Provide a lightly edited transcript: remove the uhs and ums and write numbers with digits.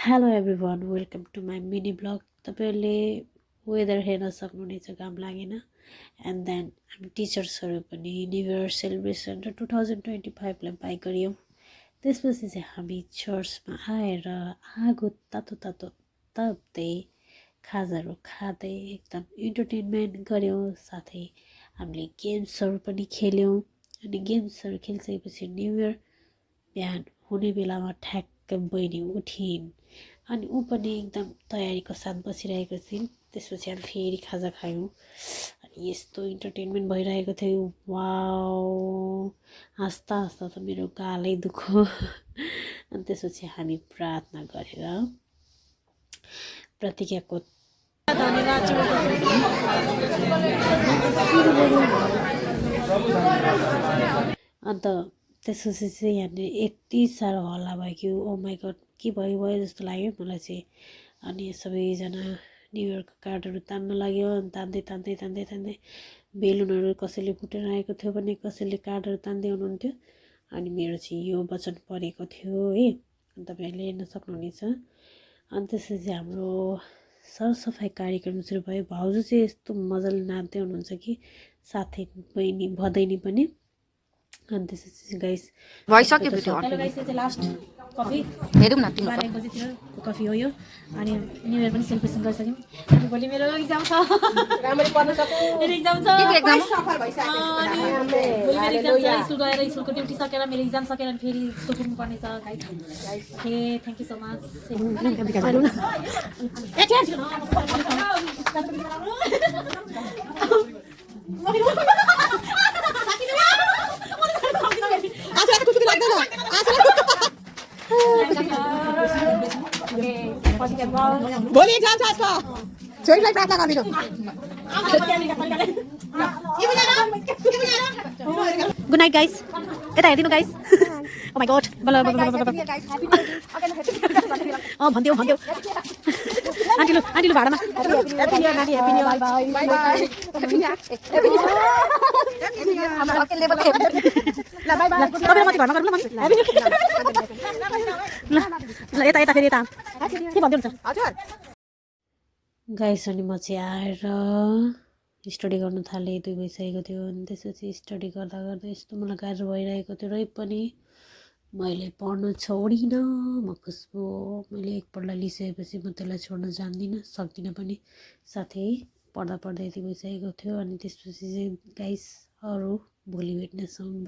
Hello everyone welcome to my mini blog. तपाईँहरूले weather हेर्न सक्नुहुनेछ, घाम लागेन। एन्ड देन हामी टिचर्सहरू पनि न्यु इयर सेलिब्रेसन र 2025लाई बाइक गऱ्यौँ। त्यसपछि चाहिँ हामी चर्चमा आएर आगो तातो तातो ताप्दै खाजाहरू खाँदै एकदम इन्टरटेनमेन्ट गऱ्यौँ। साथै हामीले गेम्सहरू पनि खेल्यौँ। अनि गेम्सहरू खेलिसकेपछि न्यु इयर बिहान हुने बेलामा ठ्याक्क बहिनी उठिन् अनि ऊ पनि एकदम तयारीको साथ बसिरहेको थिइन्। त्यसपछि हामी फेरि खाजा खायौँ अनि यस्तो इन्टरटेनमेन्ट भइरहेको थियो। वाउ, हाँस्दा हाँस्दा त मेरो गालै दुख्यो। अनि त्यसपछि हामी प्रार्थना गरेर प्रतिज्ञाको अन्त त्यसपछि चाहिँ यहाँनिर यति साह्रो हल्ला भयो कि ओ माई गड, के भयो जस्तो लाग्यो मलाई चाहिँ। अनि सबैजना न्यु इयरको कार्डहरू तान्न लाग्यो। अनि तान्दै तान्दै तान्दै तान्दै बेलुनहरू कसैले फुटेर आएको थियो भने कसैले कार्डहरू तान्दै हुनुहुन्थ्यो। अनि मेरो चाहिँ यो वचन परेको थियो है, अनि तपाईँहरूले हेर्न सक्नुहुनेछ। अनि त्यसपछि हाम्रो सरसफाइ कार्यक्रम सुरु भयो। भाउजू चाहिँ यस्तो मजाले नाच्दै हुनुहुन्छ कि, साथै बहिनी भदैनी पनि। अनि त्यसपछि गाइस भइसक्यो भिडियो लास्ट कफी हेरौँ न 12 बजीतिरको कफी हो यो। अनि न्यु इयर पनि सेलिब्रेसन गरिसक्यौँ। अनि भोलि मेरो इक्जाम छ, राम्ररी पढ्न सक्छु। मेरो इक्जाम छ, सफल भइसक्यो। अनि भोलि मेरो इक्जाम छ, स्कुल गएर स्कुलको ड्युटी सकेर मेरो इक्जाम सकेर अनि फेरि स्कुल पुग्नु पर्ने छ guys. Hey thank you so much. भोलि एक्जाम छ आजको, छोरीलाई प्रार्थना गरिदिनु। Good night guys. यता हेरिदिनु गाइस। ओ माई गड, भन्थ्यौ आन्टी लु भाडामा। यता फेरि यता के भन्दै गाइस। अनि म चाहिँ आएर स्टडी गर्नु थालेँ। 2 बजिसकेको थियो। अनि त्यसपछि स्टडी गर्दा गर्दा यस्तो मलाई गाह्रो भइरहेको थियो र पनि मैले पढ्नु छोडिनँ। म खुसबु मैले एकपल्ट लिइसकेपछि म त्यसलाई छोड्न जान्दिनँ, सक्दिनँ पनि। साथै पढ्दा पढ्दा यति भइसकेको थियो। अनि त्यसपछि चाहिँ गाइस अरू भोलि भेट्नेछौँ।